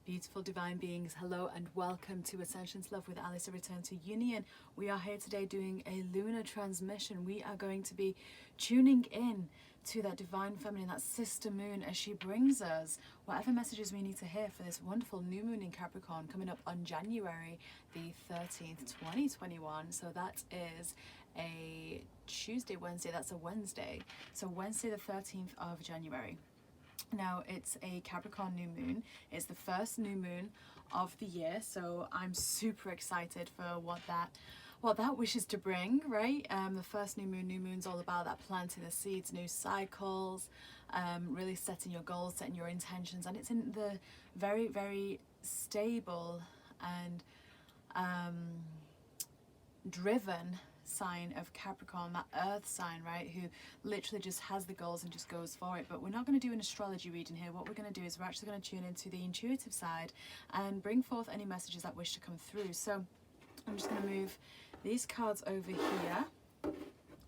Beautiful divine beings, hello and welcome to Ascension's Love with Alice, a return to union. We are here today doing a lunar transmission. We are going to be tuning in to that divine feminine, that sister moon, as she brings us whatever messages we need to hear for this wonderful new moon in Capricorn coming up on January the 13th, 2021. So that is a Tuesday, Wednesday, that's a Wednesday. So Wednesday the 13th of January. Now it's a Capricorn new moon. It's the first new moon of the year, so I'm super excited for what that wishes to bring, right? The first new moon's all about that planting the seeds, new cycles, really setting your goals, setting your intentions, and it's in the very, very stable and driven sign of Capricorn, that earth sign, right, who literally just has the goals and just goes for it. But we're not going to do an astrology reading here. What we're going to do is we're actually going to tune into the intuitive side and bring forth any messages that wish to come through. So I'm just going to move these cards over here.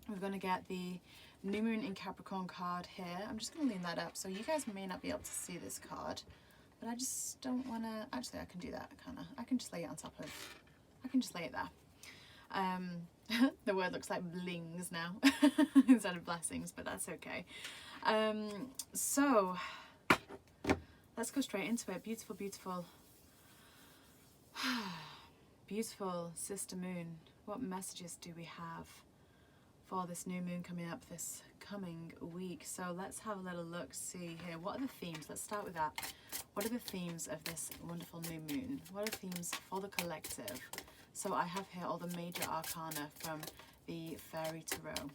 We're going to get the new moon in Capricorn card here. I'm just going to lean that up, so you guys may not be able to see this card, but I just don't want to, actually I can do that, can't I? I can just lay it on top of, I can just lay it there. The word looks like blings now instead of blessings, but that's okay. So let's go straight into it. Beautiful, beautiful, beautiful sister moon. What messages do we have for this new moon coming up this coming week? So let's have a little look, see here. What are the themes? Let's start with that. What are the themes of this wonderful new moon? What are the themes for the collective? So I have here all the major arcana from the Fairy Tarot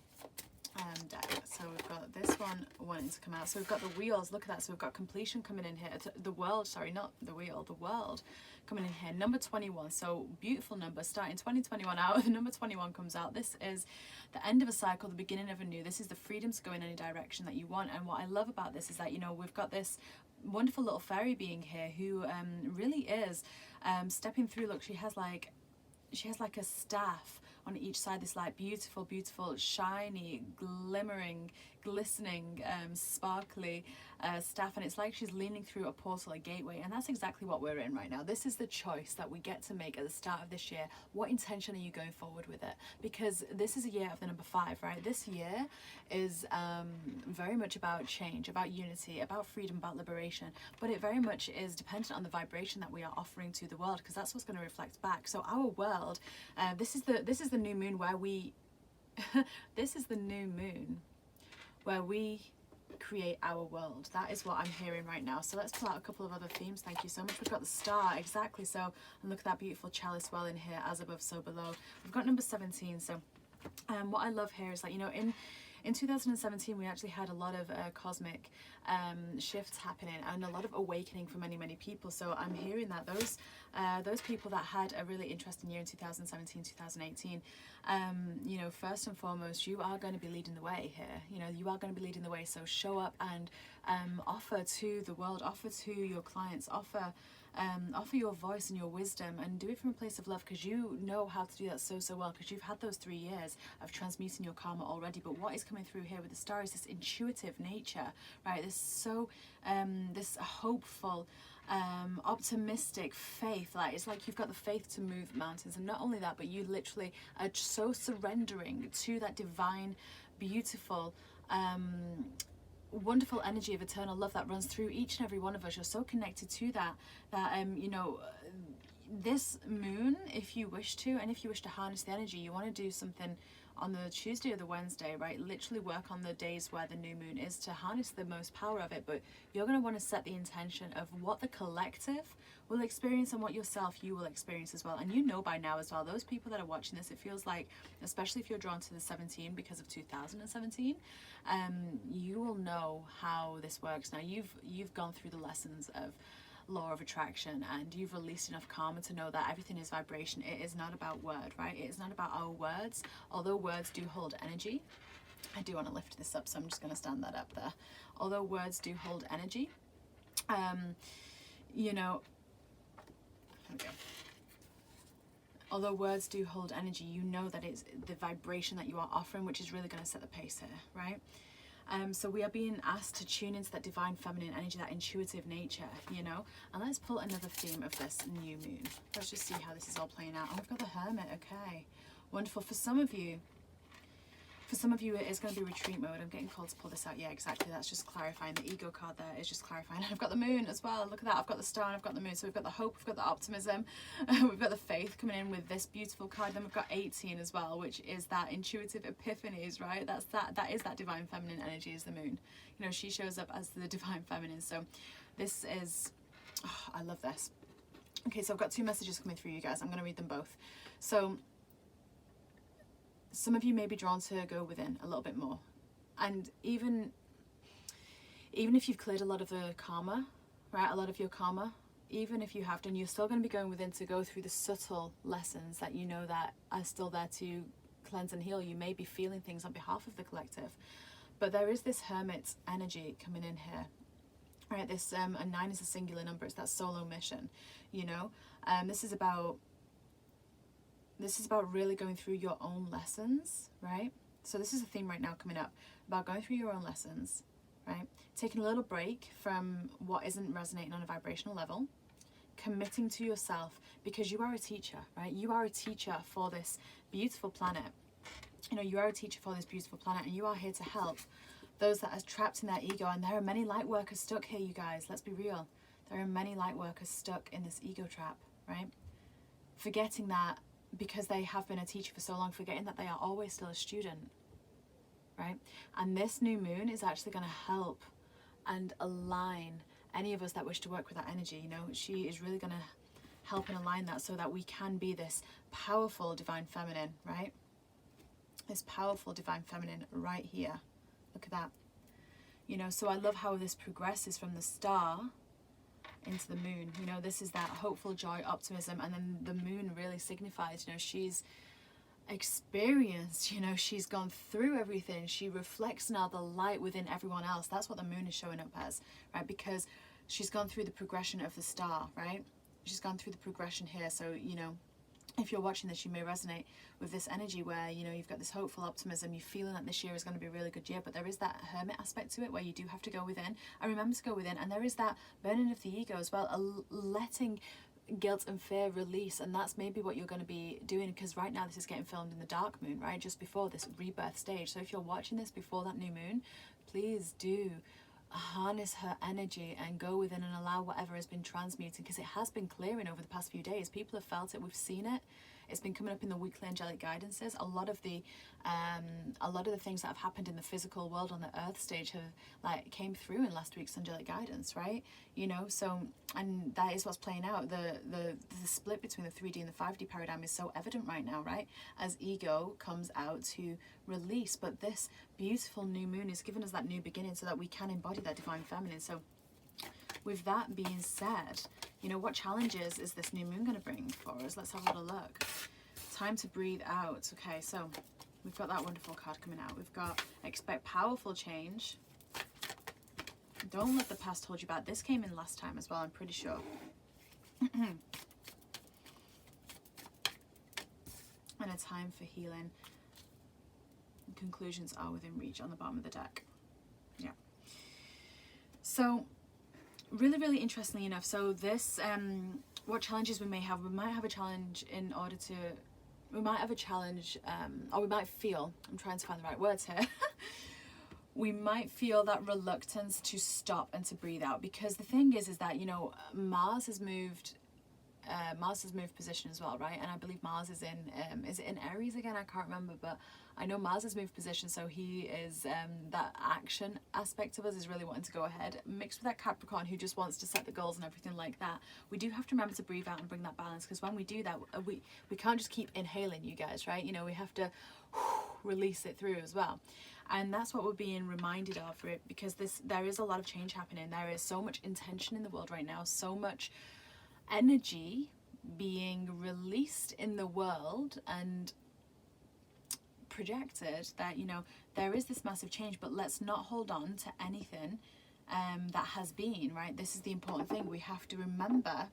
deck. So we've got this one wanting to come out. So we've got the wheels, look at that. So we've got completion coming in here. The world, sorry, not the wheel, the world coming in here. Number 21, so beautiful number, starting 2021 out. The number 21 comes out. This is the end of a cycle, the beginning of a new. This is the freedom to go in any direction that you want. And what I love about this is that, you know, we've got this wonderful little fairy being here who really is stepping through. Look, she has like a staff on each side, this like beautiful, beautiful, shiny, glimmering, glistening, sparkly staff, and it's like she's leaning through a portal, a gateway, and that's exactly what we're in right now. This is the choice that we get to make at the start of this year. What intention are you going forward with it? Because this is a year of the number 5, right? This year is very much about change, about unity, about freedom, about liberation, but it very much is dependent on the vibration that we are offering to the world, because that's what's going to reflect back. So our world, this is the new moon where we this is the new moon where we create our world. That is what I'm hearing right now. So let's pull out a couple of other themes. Thank you so much. We've got the star, exactly. So, and look at that beautiful chalice well in here, as above so below. We've got number 17. So what I love here is that, you know, in 2017 we actually had a lot of cosmic shifts happening and a lot of awakening for many, many people. So I'm hearing that those people that had a really interesting year in 2017, 2018, you know, first and foremost, you are going to be leading the way here. You know, you are going to be leading the way. So show up and offer to the world, offer to your clients, offer your voice and your wisdom, and do it from a place of love, because you know how to do that so well, because you've had those 3 years of transmuting your karma already. But what is coming through here with the star is this intuitive nature, right? This hopeful, optimistic faith. Like, it's like you've got the faith to move mountains, and not only that, but you literally are so surrendering to that divine, beautiful, wonderful energy of eternal love that runs through each and every one of us. You're so connected to that you know, this moon, if you wish to, and if you wish to harness the energy, you want to do something on the Tuesday or the Wednesday, right? Literally work on the days where the new moon is to harness the most power of it. But you're going to want to set the intention of what the collective will experience and what you will experience as well. And you know by now as well, those people that are watching this, it feels like, especially if you're drawn to the 17 because of 2017, you will know how this works. Now you've gone through the lessons of law of attraction, and you've released enough karma to know that everything is vibration. It is not about word, right? It is not about our words, although words do hold energy. I do want to lift this up, so I'm just going to stand that up there. Although words do hold energy, you know, okay. Although words do hold energy, you know that it's the vibration that you are offering which is really going to set the pace here, right? So we are being asked to tune into that divine feminine energy, that intuitive nature, you know. And let's pull another theme of this new moon. Let's just see how this is all playing out. Oh, we've got the Hermit. Okay, wonderful. For some of you, it is going to be retreat mode. I'm getting called to pull this out. Yeah, exactly. That's just clarifying. The ego card there is just clarifying. I've got the moon as well. Look at that. I've got the star and I've got the moon. So we've got the hope, we've got the optimism, we've got the faith coming in with this beautiful card. Then we've got 18 as well, which is that intuitive epiphanies, right? That is that divine feminine energy, is the moon. You know, she shows up as the divine feminine. So this is, oh, I love this. Okay, so I've got 2 messages coming through, you guys. I'm going to read them both. So some of you may be drawn to go within a little bit more, and even if you've cleared a lot of the karma, right, a lot of your karma, even if you have done, you're still going to be going within to go through the subtle lessons that you know that are still there to cleanse and heal. You may be feeling things on behalf of the collective, but there is this Hermit energy coming in here. Right, this a 9 is a singular number. It's that solo mission, you know. This is about really going through your own lessons, right? So this is a theme right now coming up about going through your own lessons, right? Taking a little break from what isn't resonating on a vibrational level, committing to yourself, because you are a teacher, right? You are a teacher for this beautiful planet. You know, you are a teacher for this beautiful planet, and you are here to help those that are trapped in their ego. And there are many light workers stuck here, you guys. Let's be real. There are many light workers stuck in this ego trap, right? Forgetting that, because they have been a teacher for so long, forgetting that they are always still a student, right? And this new moon is actually going to help and align any of us that wish to work with that energy. You know, she is really going to help and align that so that we can be this powerful divine feminine, right? This powerful divine feminine right here. Look at that. You know, so I love how this progresses from the star into the moon. You know, this is that hopeful joy, optimism, and then the moon really signifies, you know, she's experienced, you know, she's gone through everything. She reflects now the light within everyone else. That's what the moon is showing up as, right? Because she's gone through the progression of the star, right? She's gone through the progression here. So, you know, if you're watching this, you may resonate with this energy where, you know, you've got this hopeful optimism, you're feeling that this year is going to be a really good year, but there is that Hermit aspect to it where you do have to go within and remember to go within. And there is that burning of the ego as well, letting guilt and fear release. And that's maybe what you're going to be doing, because right now this is getting filmed in the dark moon, right, just before this rebirth stage. So if you're watching this before that new moon, please do harness her energy and go within and allow whatever has been transmuting, because it has been clearing over the past few days. People have felt it, we've seen it. It's been coming up in the weekly angelic guidances. A lot of the things that have happened in the physical world on the earth stage have like came through in last week's angelic guidance, right? You know, so, and that is what's playing out. The split between the 3D and the 5D paradigm is so evident right now, right? As ego comes out to release. But this beautiful new moon is giving us that new beginning so that we can embody that divine feminine. So with that being said, you know, what challenges is this new moon going to bring for us? Let's have a little look. Time to breathe out. Okay, so we've got that wonderful card coming out. We've got expect powerful change. Don't let the past hold you back. This came in last time as well, I'm pretty sure. And a time for healing. Conclusions are within reach on the bottom of the deck. Yeah. So really, really interestingly enough, so this, what challenges we may have a challenge in order to, we might have a challenge, or we might feel, I'm trying to find the right words here, we might feel that reluctance to stop and to breathe out, because the thing is that, you know, Mars has moved position as well, right? And I believe Mars is it in Aries again? I can't remember, but I know Mars has moved position, so he is, that action aspect of us is really wanting to go ahead, mixed with that Capricorn who just wants to set the goals and everything like that. We do have to remember to breathe out and bring that balance, because when we do that, we can't just keep inhaling, you guys, right? You know, we have to release it through as well. And that's what we're being reminded of, right? Because there is a lot of change happening. There is so much intention in the world right now, so much energy being released in the world and projected that, you know, there is this massive change, but let's not hold on to anything that has been, right? This is the important thing. We have to remember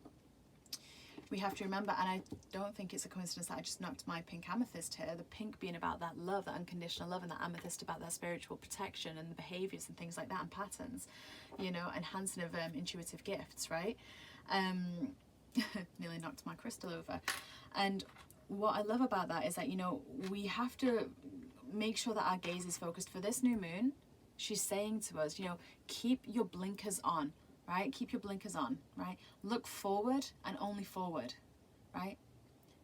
we have to remember, and I don't think it's a coincidence that I just knocked my pink amethyst here, the pink being about that love, that unconditional love, and that amethyst about that spiritual protection and the behaviors and things like that, and patterns, you know, enhancing of intuitive gifts, right? Nearly knocked my crystal over. And what I love about that is that, you know, we have to make sure that our gaze is focused. For this new moon, she's saying to us, you know, keep your blinkers on, right? Keep your blinkers on, right? Look forward and only forward, right?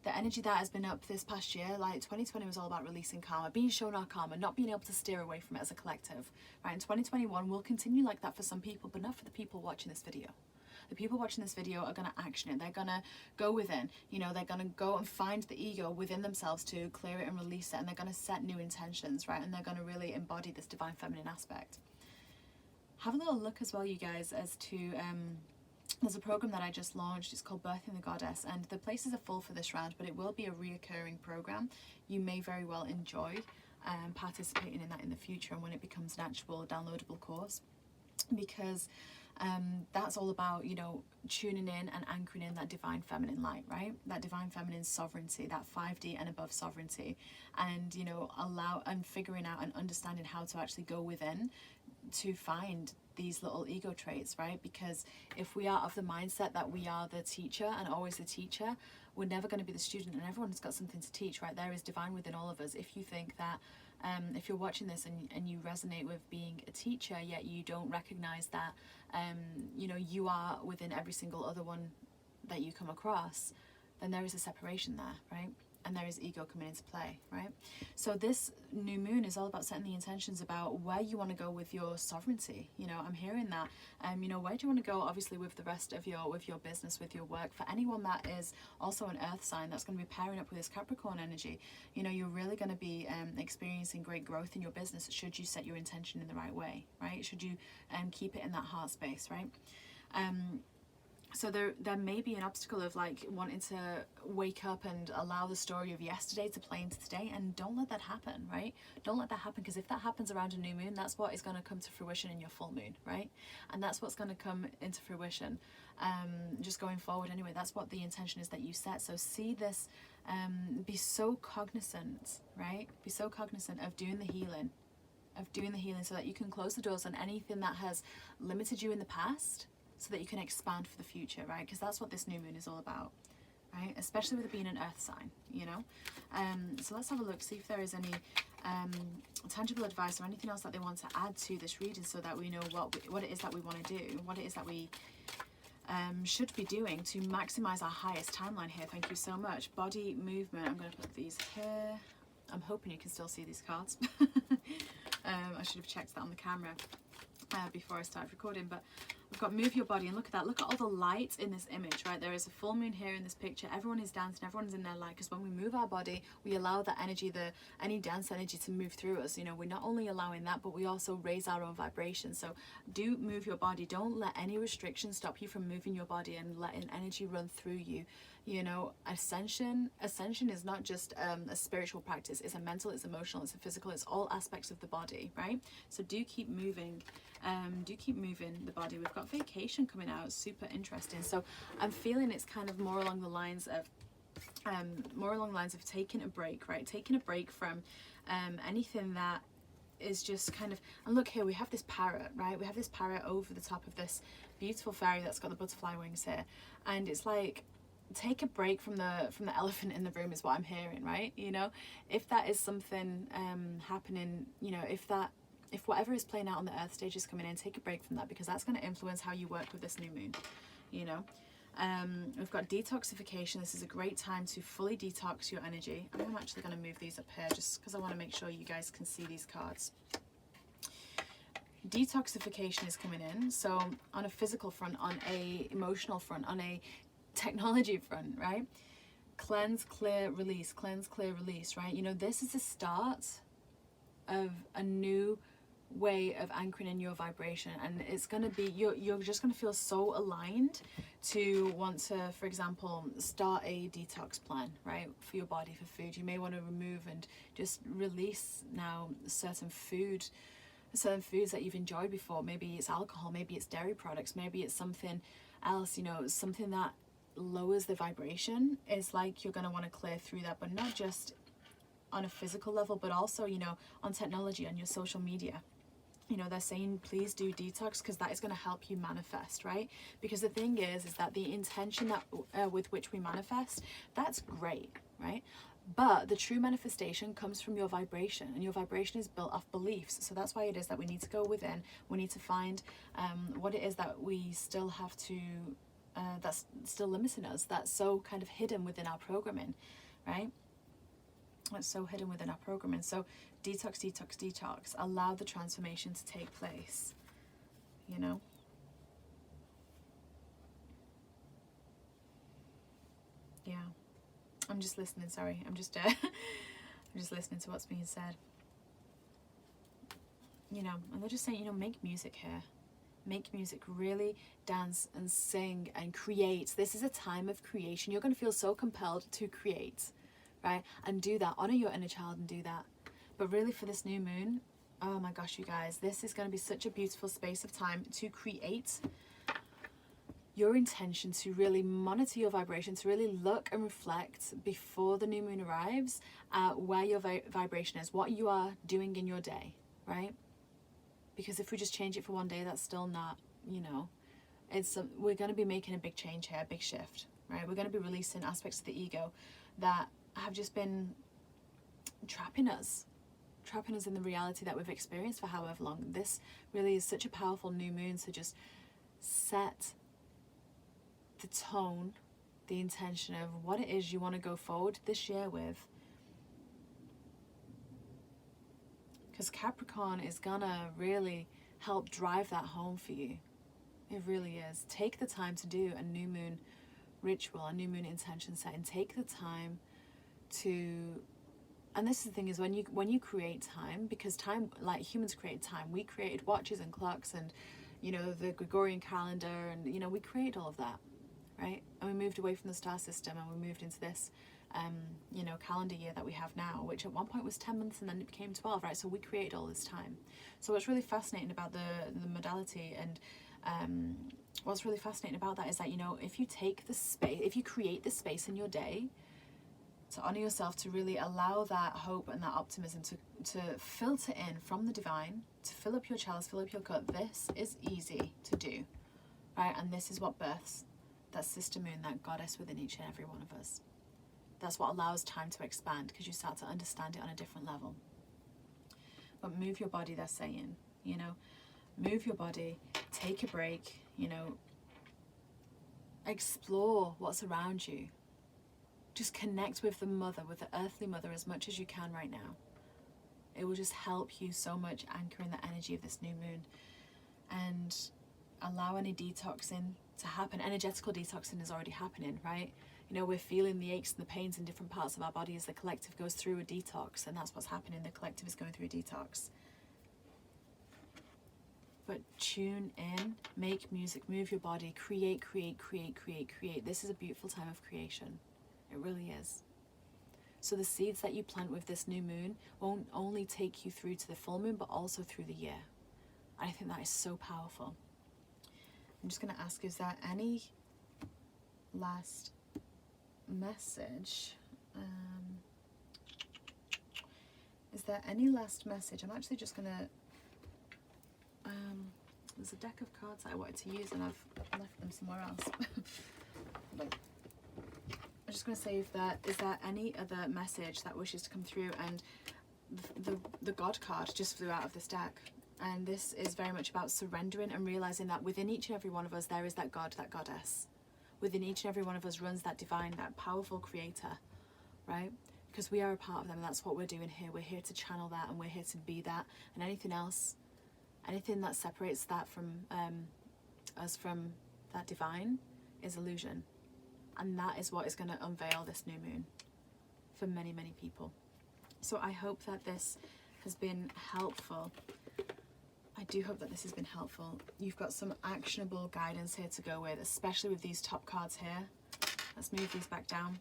The energy that has been up this past year, like 2020 was all about releasing karma, being shown our karma, not being able to steer away from it as a collective, right? And 2021 will continue like that for some people, but not for the people watching this video. The people watching this video are going to action it. They're going to go within, you know, they're going to go and find the ego within themselves to clear it and release it. And they're going to set new intentions, right? And they're going to really embody this divine feminine aspect. Have a little look as well, you guys, as to, there's a program that I just launched. It's called Birthing the Goddess. And the places are full for this round, but it will be a reoccurring program. You may very well enjoy participating in that in the future, and when it becomes an actual downloadable course. Because that's all about, you know, tuning in and anchoring in that divine feminine light, right? That divine feminine sovereignty, that 5D and above sovereignty, and, you know, figuring out and understanding how to actually go within to find these little ego traits, right? Because if we are of the mindset that we are the teacher and always the teacher, we're never going to be the student, and everyone's got something to teach, right? There is divine within all of us. If you think that if you're watching this and you resonate with being a teacher, yet you don't recognize that you know, you are within every single other one that you come across, then there is a separation there, right? And there is ego coming into play, right? So this new moon is all about setting the intentions about where you want to go with your sovereignty. You know, I'm hearing that. You know, where do you want to go? Obviously, with the rest of your business, with your work. For anyone that is also an Earth sign, that's going to be pairing up with this Capricorn energy. You know, you're really going to be experiencing great growth in your business should you set your intention in the right way, right? Should you keep it in that heart space, right? So there may be an obstacle of like wanting to wake up and allow the story of yesterday to play into today, and don't let that happen, right? Don't let that happen, because if that happens around a new moon, that's what is going to come to fruition in your full moon, right? And that's what's going to come into fruition just going forward anyway. That's what the intention is that you set. So see this, be so cognizant, right? Be so cognizant of doing the healing, so that you can close the doors on anything that has limited you in the past, so that you can expand for the future, right? Because that's what this new moon is all about, right? Especially with it being an earth sign, you know? So let's have a look, see if there is any tangible advice or anything else that they want to add to this reading, so that we know what it is that we want to do, what it is that we should be doing to maximize our highest timeline here. Thank you so much. Body movement, I'm going to put these here. I'm hoping you can still see these cards. I should have checked that on the camera before I started recording, but we've got move your body, and look at that. Look at all the light in this image, right? There is a full moon here in this picture. Everyone is dancing, everyone's in their light, because when we move our body, we allow that energy, any dance energy, to move through us. You know, we're not only allowing that, but we also raise our own vibration. So do move your body. Don't let any restrictions stop you from moving your body and letting energy run through you. You know, ascension is not just a spiritual practice. It's a mental, it's emotional, it's a physical, it's all aspects of the body, right? So do keep moving the body. We've got vacation coming out, super interesting. So I'm feeling it's kind of more along the lines of taking a break, right? Taking a break from anything that is just kind of, and look here, we have this parrot, right? We have this parrot over the top of this beautiful fairy that's got the butterfly wings here, and it's like, take a break from the elephant in the room is what I'm hearing, right? You know, if that is something happening, you know, if whatever is playing out on the earth stage is coming in, take a break from that, because that's going to influence how you work with this new moon, you know. We've got detoxification. This is a great time to fully detox your energy. I'm actually going to move these up here just because I want to make sure you guys can see these cards. Detoxification is coming in, so on a physical front, on a emotional front, on a technology front, right? Cleanse, clear, release, right? You know, this is the start of a new way of anchoring in your vibration, and it's going to be, you're just going to feel so aligned to want to, for example, start a detox plan, right, for your body, for food. You may want to remove and just release now certain foods that you've enjoyed before. Maybe it's alcohol, maybe it's dairy products, maybe it's something else, you know, something that lowers the vibration, it's like you're going to want to clear through that, but not just on a physical level, but also, you know, on technology, on your social media. You know, they're saying please do detox, because that is going to help you manifest, right? Because the thing is that the intention that with which we manifest, that's great, right? But the true manifestation comes from your vibration, and your vibration is built off beliefs. So that's why it is that we need to go within. We need to find what it is that we still have to, that's still limiting us, that's so kind of hidden within our programming, right? That's so hidden within our programming. So detox, detox, detox. Allow the transformation to take place, you know? Yeah. I'm just listening, sorry. I'm just listening to what's being said. You know, and they're just saying, you know, make music here. Make music, really dance and sing and create. This is a time of creation. You're going to feel so compelled to create, right? And do that. Honor your inner child and do that. But really for this new moon, oh my gosh, you guys, this is going to be such a beautiful space of time to create your intention, to really monitor your vibration, to really look and reflect before the new moon arrives where your vibration is, what you are doing in your day, right? Because if we just change it for one day, that's still not, you know, we're going to be making a big change here, a big shift, right? We're going to be releasing aspects of the ego that have just been trapping us in the reality that we've experienced for however long. This really is such a powerful new moon to just set the tone, the intention of what it is you want to go forward this year with. Because Capricorn is gonna really help drive that home for you. It really is. Take the time to do a new moon ritual, a new moon intention setting. Take the time to, and this is the thing, is when you create time, because time, like humans create time. We created watches and clocks and, you know, the Gregorian calendar, and, you know, we created all of that, right? And we moved away from the star system and we moved into this you know, calendar year that we have now, which at one point was 10 months and then it became 12, right? So we created all this time. So what's really fascinating about the modality, and what's really fascinating about that is that, you know, if you take the space, if you create the space in your day to honor yourself, to really allow that hope and that optimism to filter in from the divine, to fill up your chalice, fill up your cup, this is easy to do, right? And this is what births that sister moon, that goddess within each and every one of us. That's what allows time to expand, because you start to understand it on a different level. But move your body, they're saying, you know, move your body, take a break, you know, explore what's around you. Just connect with the mother, with the earthly mother, as much as you can right now. It will just help you so much anchor in the energy of this new moon, and allow any detoxing to happen. Energetical detoxing is already happening, right? You know, we're feeling the aches and the pains in different parts of our body as the collective goes through a detox, and that's what's happening. The collective is going through a detox. But tune in, make music, move your body, create, create, create, create, create. This is a beautiful time of creation. It really is. So the seeds that you plant with this new moon won't only take you through to the full moon, but also through the year. I think that is so powerful. I'm just going to ask, is there any last message? Is there any last message? I'm actually just going to, there's a deck of cards that I wanted to use and I've left them somewhere else. I'm just going to say, if there is there any other message that wishes to come through, and the God card just flew out of this deck. And this is very much about surrendering and realizing that within each and every one of us there is that God, that goddess. Within each and every one of us runs that divine, that powerful creator, right? Because we are a part of them, and that's what we're doing here. We're here to channel that, and we're here to be that. And anything else, anything that separates that from us from that divine is illusion. And that is what is going to unveil this new moon for many, many people. So I hope that this has been helpful. I do hope that this has been helpful. You've got some actionable guidance here to go with, especially with these top cards here. Let's move these back down.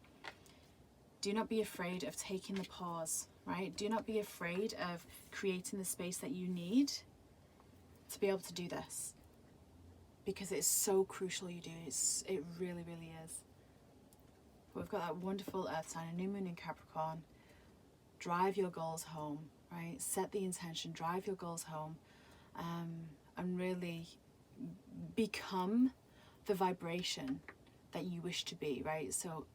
Do not be afraid of taking the pause, right? Do not be afraid of creating the space that you need to be able to do this, because it's so crucial you do. It really, really is. But we've got that wonderful earth sign, a new moon in Capricorn. Drive your goals home, right? Set the intention, drive your goals home, and really become the vibration that you wish to be, right? So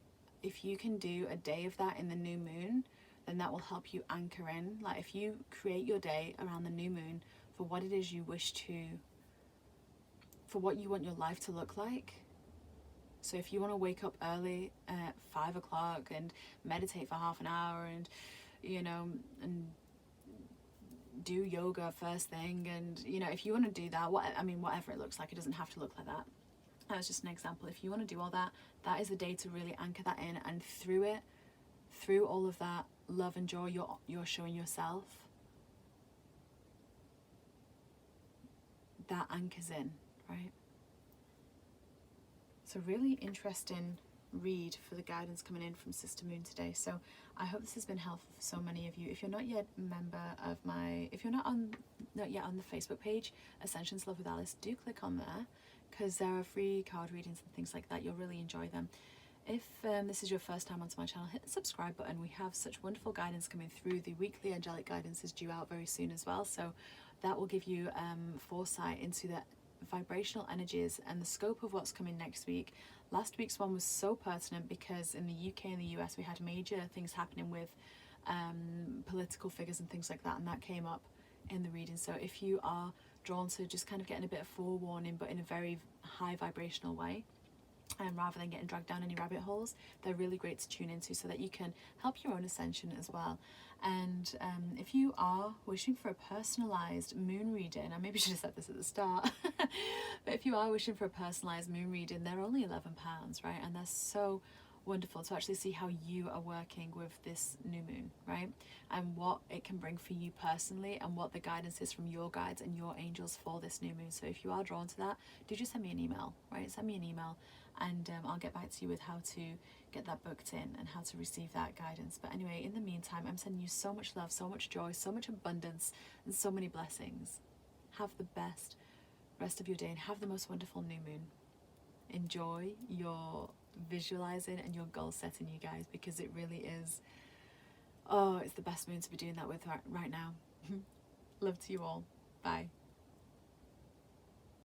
if you can do a day of that in the new moon, then that will help you anchor in. Like if you create your day around the new moon for what it is you wish to, for what you want your life to look like. So if you want to wake up early at 5 o'clock and meditate for half an hour and, you know, and do yoga first thing, and, you know, if you want to do that, whatever it looks like, it doesn't have to look like that. That was just an example. If you want to do all that, that is the day to really anchor that in, and through it, through all of that love and joy you're showing yourself, that anchors in, right? So really interesting read for the guidance coming in from Sister Moon today. So I hope this has been helpful for so many of you. If you're not yet a member of if you're not yet on the Facebook page, Ascension's Love with Alice, do click on there, because there are free card readings and things like that. You'll really enjoy them. If this is your first time onto my channel, hit the subscribe button. We have such wonderful guidance coming through. The weekly angelic guidance is due out very soon as well, so that will give you foresight into the vibrational energies and the scope of what's coming next week. Last week's one was so pertinent because in the UK and the US we had major things happening with political figures and things like that, and that came up in the reading. So if you are drawn to just kind of getting a bit of forewarning but in a very high vibrational way, and rather than getting dragged down any rabbit holes, they're really great to tune into so that you can help your own ascension as well. And if you are wishing for a personalised moon reading, I maybe should have said this at the start, but if you are wishing for a personalised moon reading, they're only £11, right? And they're so wonderful to actually see how you are working with this new moon, right? And what it can bring for you personally, and what the guidance is from your guides and your angels for this new moon. So if you are drawn to that, do just send me an email, right? Send me an email, and I'll get back to you with how to get that booked in and how to receive that guidance. But anyway, in the meantime, I'm sending you so much love, so much joy, so much abundance, and so many blessings. Have the best rest of your day and have the most wonderful new moon. Enjoy your visualizing and your goal setting, you guys, because it really is, it's the best moon to be doing that with right now. Love to you all. Bye.